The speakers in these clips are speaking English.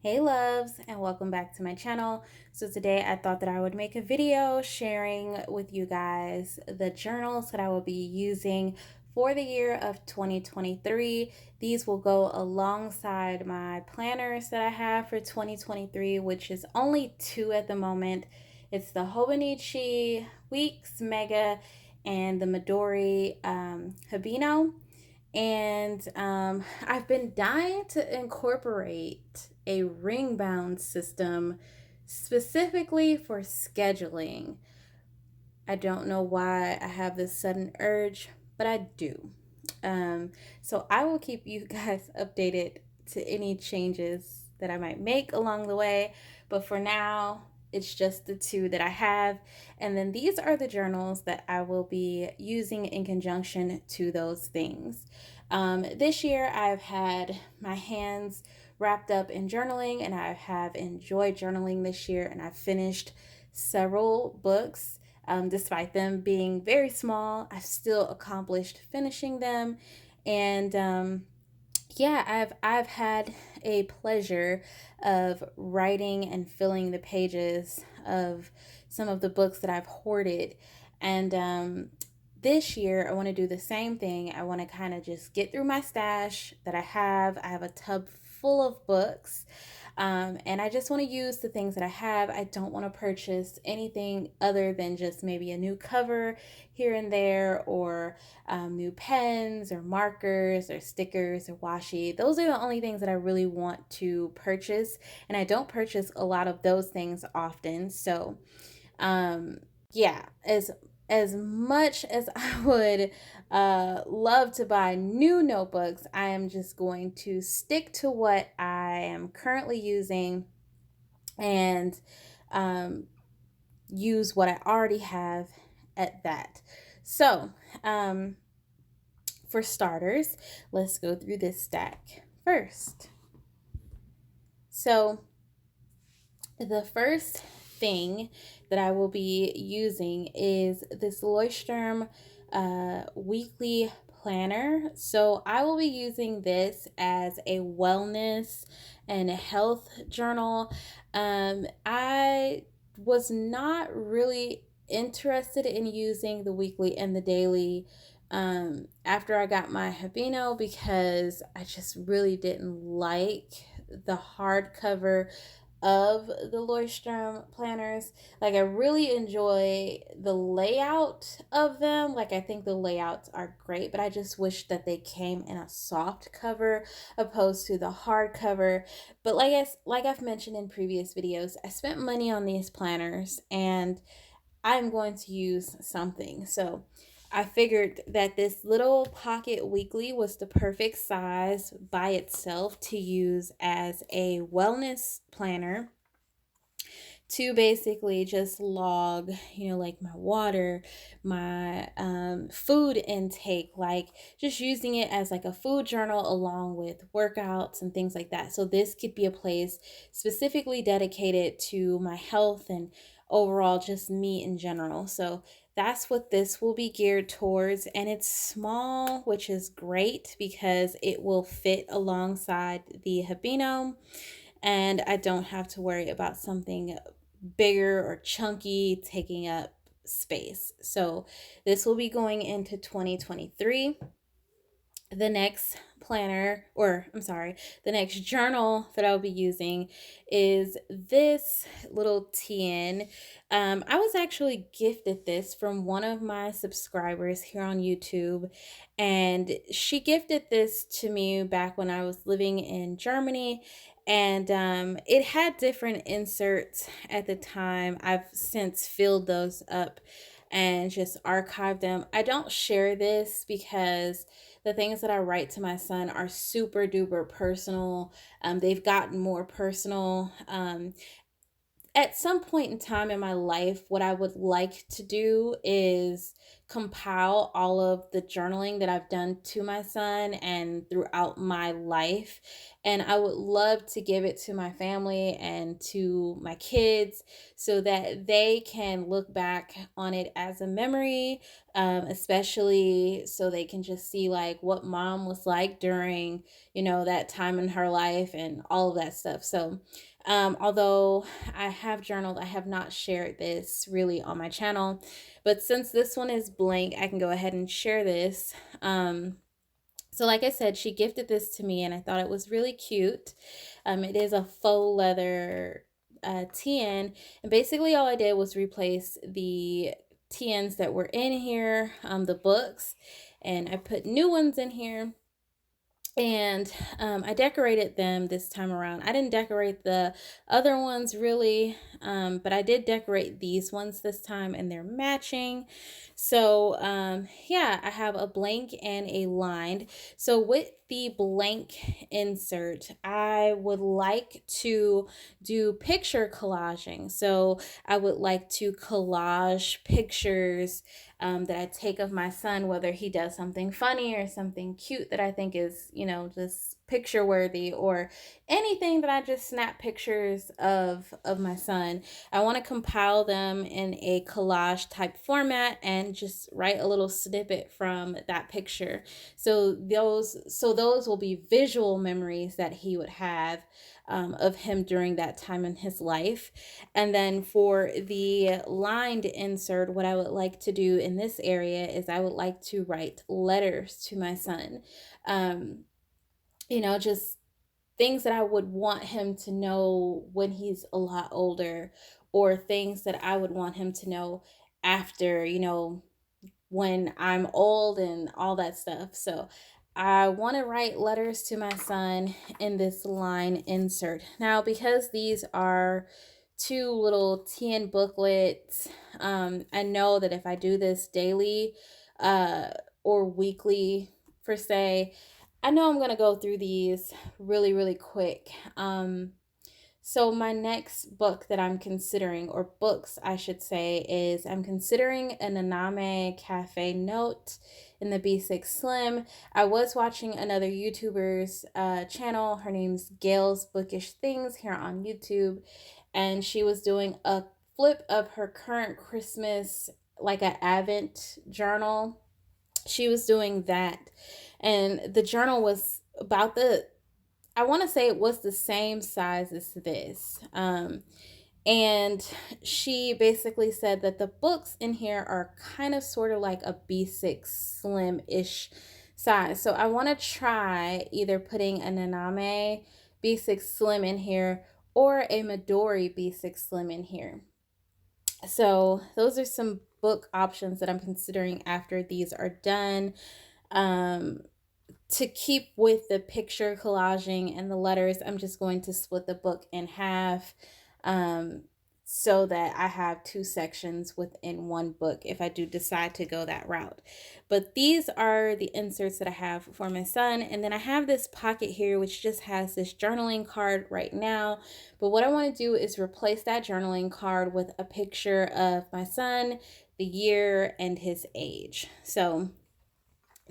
Hey loves, and welcome back to my channel. So today I thought that I would make a video sharing with you guys the journals that I will be using for the year of 2023. These will go alongside my planners that I have for 2023, which is only two at the moment. It's the Hobonichi Weeks Mega and the Midori Habino. And I've been dying to incorporate a ring bound system specifically for scheduling. I don't know why I have this sudden urge, but I do. So I will keep you guys updated to any changes that I might make along the way. But for now, it's just the two that I have. And then these are the journals that I will be using in conjunction to those things. This year, I've had my hands wrapped up in journaling, and I have enjoyed journaling this year, and I've finished several books. Despite them being very small, I've still accomplished finishing them. And yeah, I've had a pleasure of writing and filling the pages of some of the books that I've hoarded. And this year, I want to do the same thing. I want to kind of just get through my stash that I have. I have a tub full of books. And I just want to use the things that I have. I don't want to purchase anything other than just maybe a new cover here and there, or new pens or markers or stickers or washi. Those are the only things that I really want to purchase. And I don't purchase a lot of those things often. So, um, yeah, as much as I would love to buy new notebooks, I am just going to stick to what I am currently using and um, use what I already have at that. So, for starters, let's go through this stack first. So, the first thing that I will be using is this Leuchtturm weekly planner. So I will be using this as a wellness and health journal. I was not really interested in using the weekly and the daily after I got my Habino, because I just really didn't like the hardcover of the Leuchtturm planners. Like, I really enjoy the layout of them. Like, I think the layouts are great, but I just wish that they came in a soft cover opposed to the hard cover. But like I've mentioned in previous videos, I spent money on these planners and I'm going to use something. So I figured that this little pocket weekly was the perfect size by itself to use as a wellness planner, to basically just log, like my water, my food intake, like just using it as like a food journal along with workouts and things like that. So this could be a place specifically dedicated to my health and overall just me in general. So that's what this will be geared towards. And it's small, which is great because it will fit alongside the Habino, and I don't have to worry about something bigger or chunky taking up space. So this will be going into 2023. The next planner, or I'm sorry, the next journal that I'll be using is this little TN. I was actually gifted this from one of my subscribers here on YouTube, and she gifted this to me back when I was living in Germany. And it had different inserts at the time. I've since filled those up and just archived them. I don't share this because the things that I write to my son are super duper personal. They've gotten more personal. At some point in time in my life, what I would like to do is compile all of the journaling that I've done to my son and throughout my life. And I would love to give it to my family and to my kids so that they can look back on it as a memory especially so they can just see like what mom was like during, that time in her life and all of that stuff. So, although I have journaled, I have not shared this really on my channel, but since this one is blank, I can go ahead and share this. So like I said, she gifted this to me and I thought it was really cute. It is a faux leather TN, and basically all I did was replace the TNs that were in here, the books, and I put new ones in here. And I decorated them this time around. I didn't decorate the other ones really, but I did decorate these ones this time, and they're matching. So yeah, I have a blank and a lined. So with the blank insert, I would like to do picture collaging. So I would like to collage pictures that I take of my son, whether he does something funny or something cute that I think is, just picture worthy, or anything that I just snap pictures of my son. I want to compile them in a collage type format and just write a little snippet from that picture. So those will be visual memories that he would have of him during that time in his life. And then for the lined insert, what I would like to do in this area is I would like to write letters to my son. Just things that I would want him to know when he's a lot older, or things that I would want him to know after, when I'm old and all that stuff. So I want to write letters to my son in this line insert. Now, because these are two little TN booklets, I know that if I do this daily uh, or weekly, per se, I know I'm going to go through these really, really quick. So my next book that I'm considering, or books I should say, is I'm considering an Naname Cafe Note in the B6 Slim. I was watching another YouTuber's channel. Her name's Gail's Bookish Things here on YouTube, and she was doing a flip of her current Christmas, like an Advent journal. She was doing that, and the journal was about I want to say it was the same size as this. And she basically said that the books in here are kind of sort of like a B6 slim ish size. So I want to try either putting a Naname B6 slim in here or a Midori B6 slim in here. So those are some book options that I'm considering after these are done. Um, to keep with the picture collaging and the letters, I'm just going to split the book in half, um, so that I have two sections within one book if I do decide to go that route. But these are the inserts that I have for my son. And then I have this pocket here, which just has this journaling card right now. But what I want to do is replace that journaling card with a picture of my son, the year, and his age. So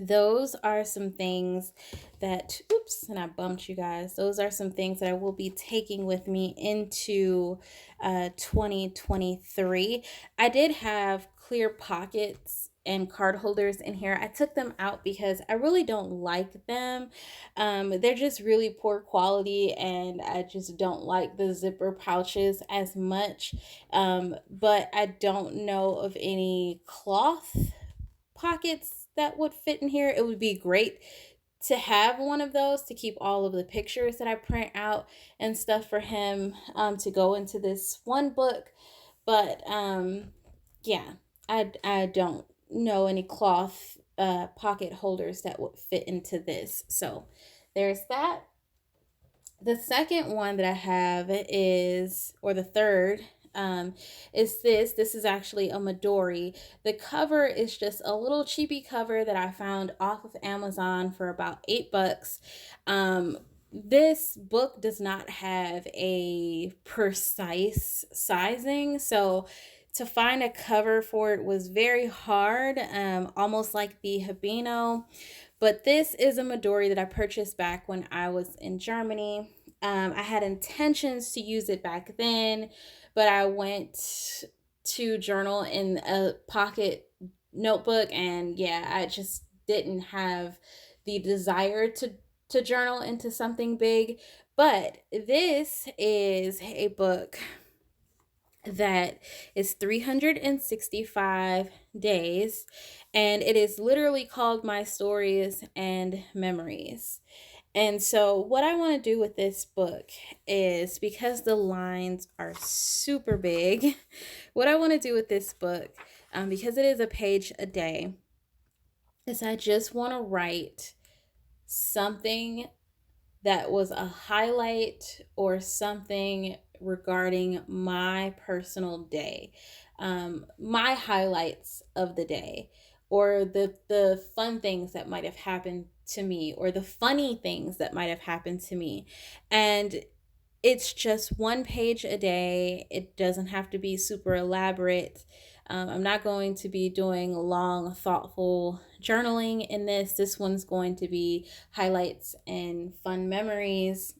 those are some things that, oops, and I bumped you guys. Those are some things that I will be taking with me into 2023. I did have clear pockets and card holders in here. I took them out because I really don't like them. They're just really poor quality, and I just don't like the zipper pouches as much. But I don't know of any cloth pockets that would fit in here. It would be great to have one of those to keep all of the pictures that I print out and stuff for him, to go into this one book. But yeah, I don't know any cloth pocket holders that would fit into this. So there's that. The second one that I have is, or the third, is this. This is actually a Midori. The cover is just a little cheapy cover that I found off of Amazon for about $8. This book does not have a precise sizing, so to find a cover for it was very hard, almost like the Habino. But this is a Midori that I purchased back when I was in Germany. I had intentions to use it back then, but I went to journal in a pocket notebook, and yeah, I just didn't have the desire to journal into something big. But this is a book that is 365 days, and it is literally called My Stories and Memories. And so, what I want to do with this book is, because the lines are super big, what I want to do with this book, because it is a page a day, is I just want to write something that was a highlight or something regarding my personal day, my highlights of the day, or the fun things that might have happened to me, or the funny things that might have happened to me. And it's just one page a day. It doesn't have to be super elaborate. I'm not going to be doing long, thoughtful journaling in this. This one's going to be highlights and fun memories.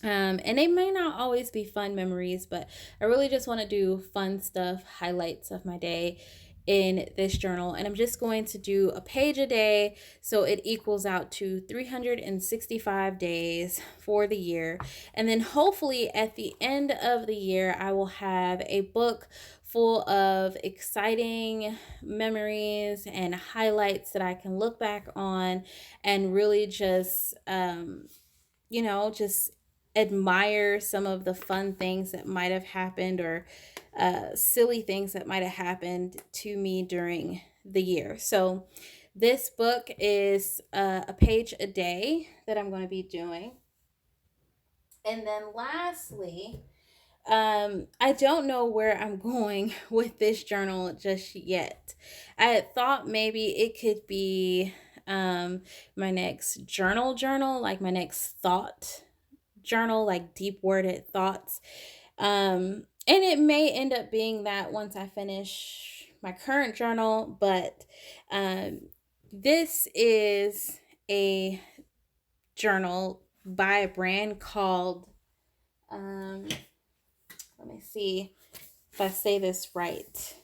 And they may not always be fun memories, but I really just want to do fun stuff, highlights of my day in this journal. And I'm just going to do a page a day. So it equals out to 365 days for the year. And then hopefully at the end of the year, I will have a book full of exciting memories and highlights that I can look back on and really just, just admire some of the fun things that might have happened, or silly things that might have happened to me during the year. So, this book is a page a day that I'm going to be doing. And then, lastly, I don't know where I'm going with this journal just yet. I had thought maybe it could be my next journal, like my next thought journal, like deep worded thoughts. And it may end up being that once I finish my current journal, but um, this is a journal by a brand called, um, let me see if I say this right,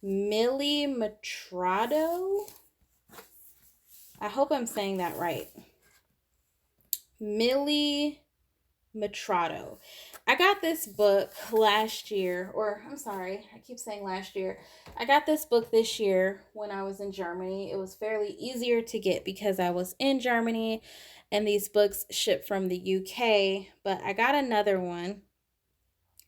Millie Matrado. I hope I'm saying that right. Millie Matrado. I got this book last year, or I'm sorry, I keep saying last year. I got this book this year when I was in Germany. It was fairly easier to get because I was in Germany and these books ship from the UK, but I got another one,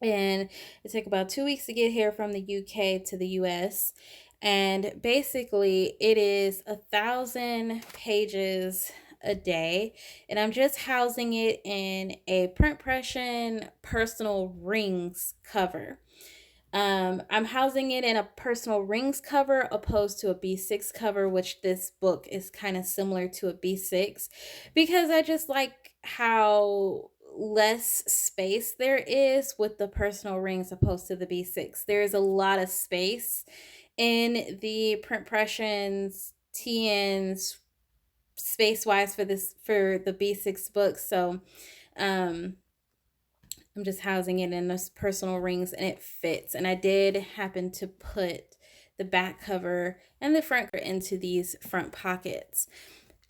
and it took about 2 weeks to get here from the UK to the US. And basically, it is 1,000 pages a day, and I'm just housing it in a print pression personal rings cover. I'm housing it in a personal rings cover opposed to a B6 cover, which this book is kind of similar to a B6, because I just like how less space there is with the personal rings opposed to the B6. There is a lot of space in the print pressions, TNs, space wise for the B6 book. So um I'm just housing it in those personal rings, and it fits. And I did happen to put the back cover and the front cover into these front pockets.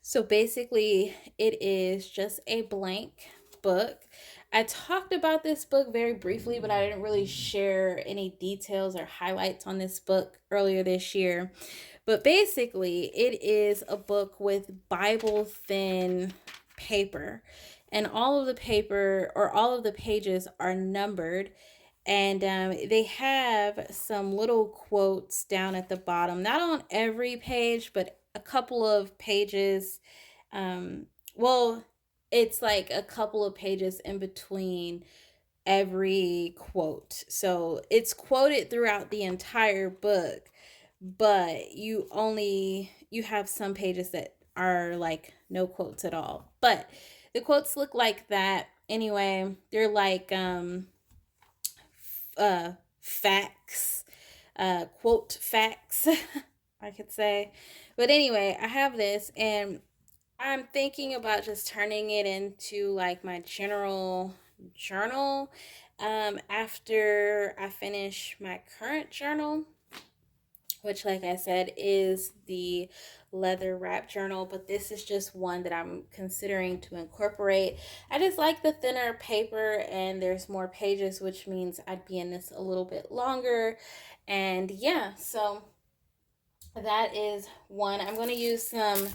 So basically, it is just a blank book. I talked about this book very briefly, but I didn't really share any details or highlights on this book earlier this year. But basically, it is a book with Bible thin paper, and all of the paper, or all of the pages, are numbered. And they have some little quotes down at the bottom, not on every page, but a couple of pages. Um, well, it's like a couple of pages in between every quote. So it's quoted throughout the entire book, but you have some pages that are like no quotes at all. But the quotes look like that anyway. They're like facts, quote facts, I could say. But anyway, I have this, and I'm thinking about just turning it into like my general journal after I finish my current journal. which, like I said, is the leather wrap journal, but this is just one that I'm considering to incorporate. I just like the thinner paper, and there's more pages, which means I'd be in this a little bit longer. And yeah, so that is one. I'm going to use some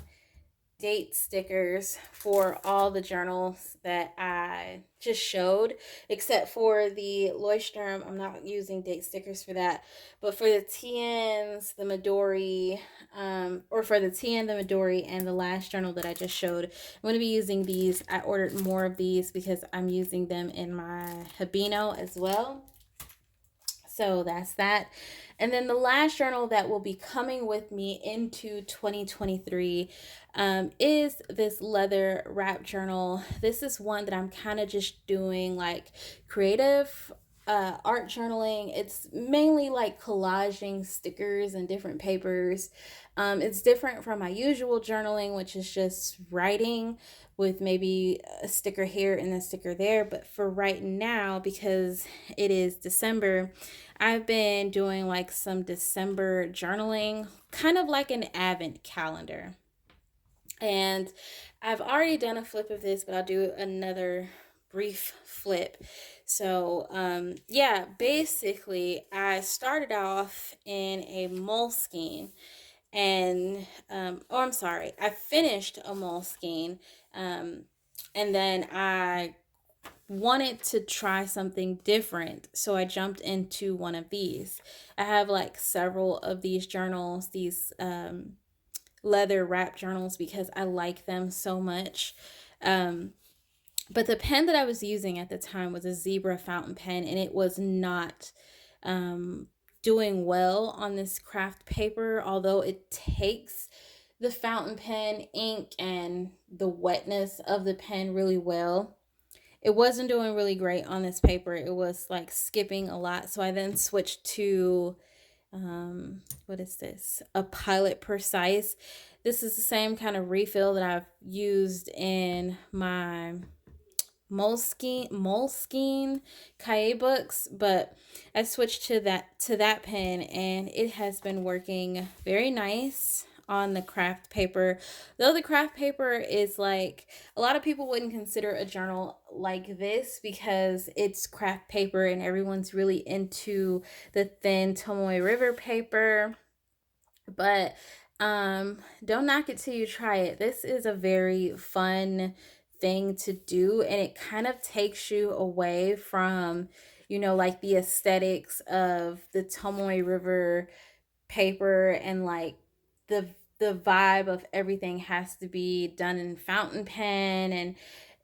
date stickers for all the journals that I just showed, except for the Leuchtturm. I'm not using date stickers for that, but for the TNs, the Midori, or for the TN, the Midori, and the last journal that I just showed, I'm going to be using these. I ordered more of these because I'm using them in my Habino as well. So that's that. And then the last journal that will be coming with me into 2023 is this leather wrap journal. This is one that I'm kind of just doing like creative art journaling. It's mainly like collaging stickers and different papers. It's different from my usual journaling, which is just writing with maybe a sticker here and a sticker there. But for right now, because it is December, I've been doing like some December journaling, kind of like an advent calendar. And I've already done a flip of this, but I'll do another brief flip. So, yeah, basically, I started off in a Moleskine, and oh, I'm sorry, I finished a Moleskine, um, and then I wanted to try something different, so I jumped into one of these. I have like several of these journals, these leather wrap journals, because I like them so much. um, but the pen that I was using at the time was a zebra fountain pen, and it was not um, doing well on this craft paper, although it takes the fountain pen ink and the wetness of the pen really well. It wasn't doing really great on this paper. It was like skipping a lot. So I then switched to what is this? A Pilot Precise. This is the same kind of refill that I've used in my Moleskine Kaye books, but I switched to that pen, and it has been working very nice on the craft paper. Though the craft paper is like, a lot of people wouldn't consider a journal like this because it's craft paper and everyone's really into the thin Tomoe River paper. But don't knock it till you try it. This is a very fun thing to do, and it kind of takes you away from, like the aesthetics of the Tomoe River paper, and like the the vibe of everything has to be done in fountain pen, and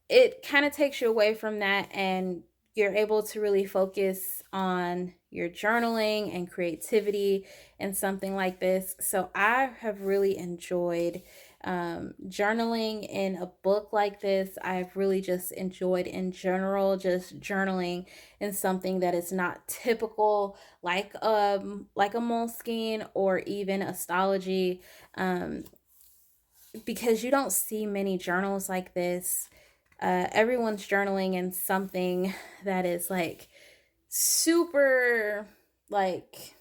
it kind of takes you away from that, and you're able to really focus on your journaling and creativity and something like this. So I have really enjoyed journaling in a book like this. I've really just enjoyed in general just journaling in something that is not typical, like a Moleskine or even astrology, um, because you don't see many journals like this. Everyone's journaling in something that is like super like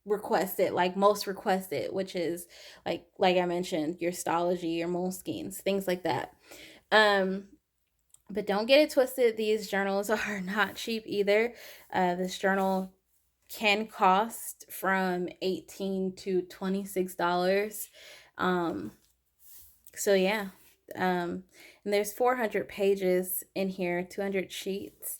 requested, like most requested, which is like I mentioned, your astrology, your Moleskines, things like that. Um, but don't get it twisted. These journals are not cheap either. This journal can cost from $18 to $26. Um, so yeah, and there's 400 pages in here, 200 sheets.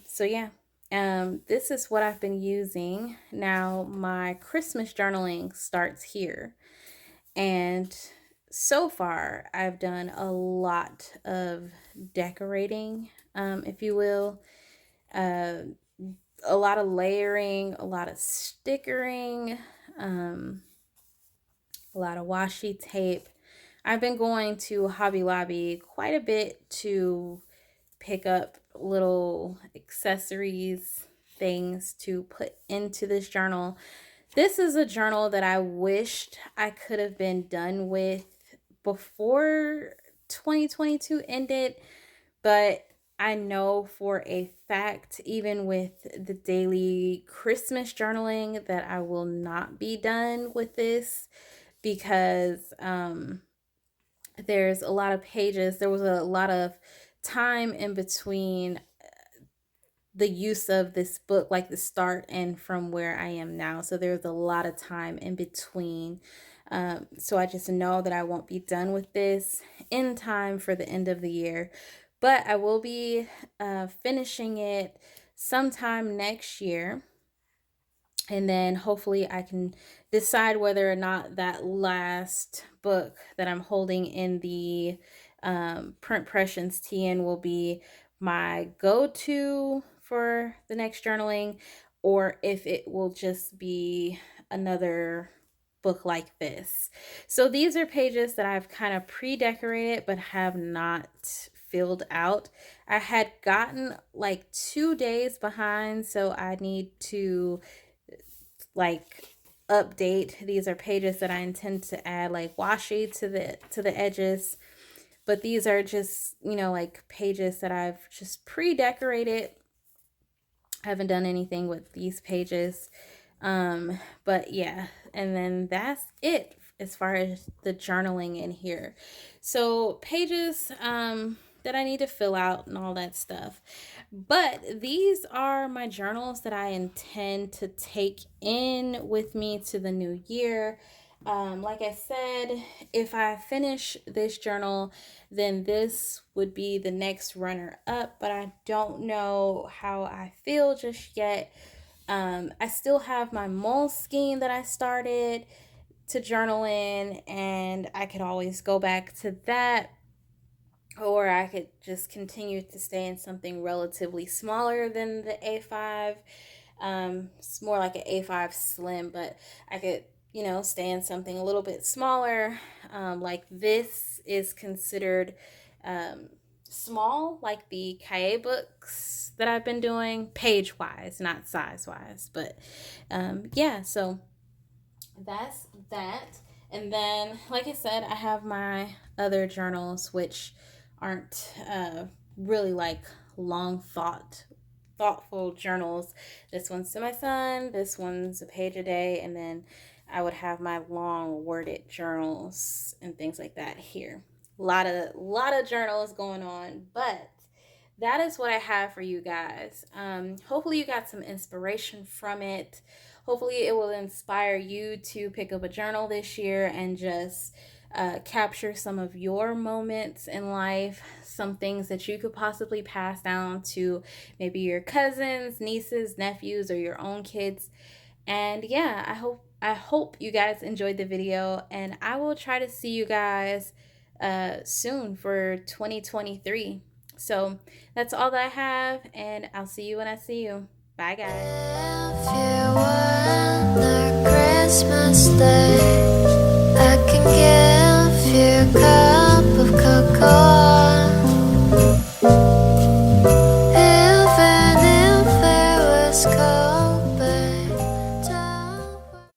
So yeah, this is what I've been using. Now my Christmas journaling starts here, and so far I've done a lot of decorating, if you will, uh, a lot of layering, a lot of stickering, a lot of washi tape. I've been going to Hobby Lobby quite a bit to pick up little accessories, things to put into this journal. This is a journal that I wished I could have been done with before 2022 ended, but I know for a fact, even with the daily Christmas journaling, that I will not be done with this because there's a lot of pages. There was a lot of time in between the use of this book, like the start and from where I am now. So there's a lot of time in between. So I just know that I won't be done with this in time for the end of the year, but I will be finishing it sometime next year. And then hopefully I can decide whether or not that last book that I'm holding in the Print Pressions TN will be my go-to for the next journaling, or if it will just be another book like this. So these are pages that I've kind of pre-decorated but have not filled out. I had gotten like 2 days behind, so I need to like update. These are pages that I intend to add like washi to the edges, but these are just, you know, like pages that I've just pre-decorated. I haven't done anything with these pages. But yeah, and then that's it as far as the journaling in here. So pages that I need to fill out and all that stuff. But these are my journals that I intend to take in with me to the new year. Like I said, if I finish this journal, then this would be the next runner up, but I don't know how I feel just yet. I still have my Moleskine that I started to journal in, and I could always go back to that, or I could just continue to stay in something relatively smaller than the A5. It's more like an A5 Slim, but I could, you know, stay in something a little bit smaller. Like this is considered small, like the Kaye books that I've been doing, page wise, not size wise. But yeah, so that's that. And then, like I said, I have my other journals, which aren't really like long thoughtful journals. This one's to my son, this one's a page a day, and then I would have my long worded journals and things like that here. Lot of journals going on, but that is what I have for you guys. Hopefully you got some inspiration from it. Hopefully it will inspire you to pick up a journal this year and just capture some of your moments in life, some things that you could possibly pass down to maybe your cousins, nieces, nephews, or your own kids. And yeah, I hope you guys enjoyed the video, and I will try to see you guys soon for 2023. So that's all that I have, and I'll see you when I see you. Bye, guys. If you were on the Christmas day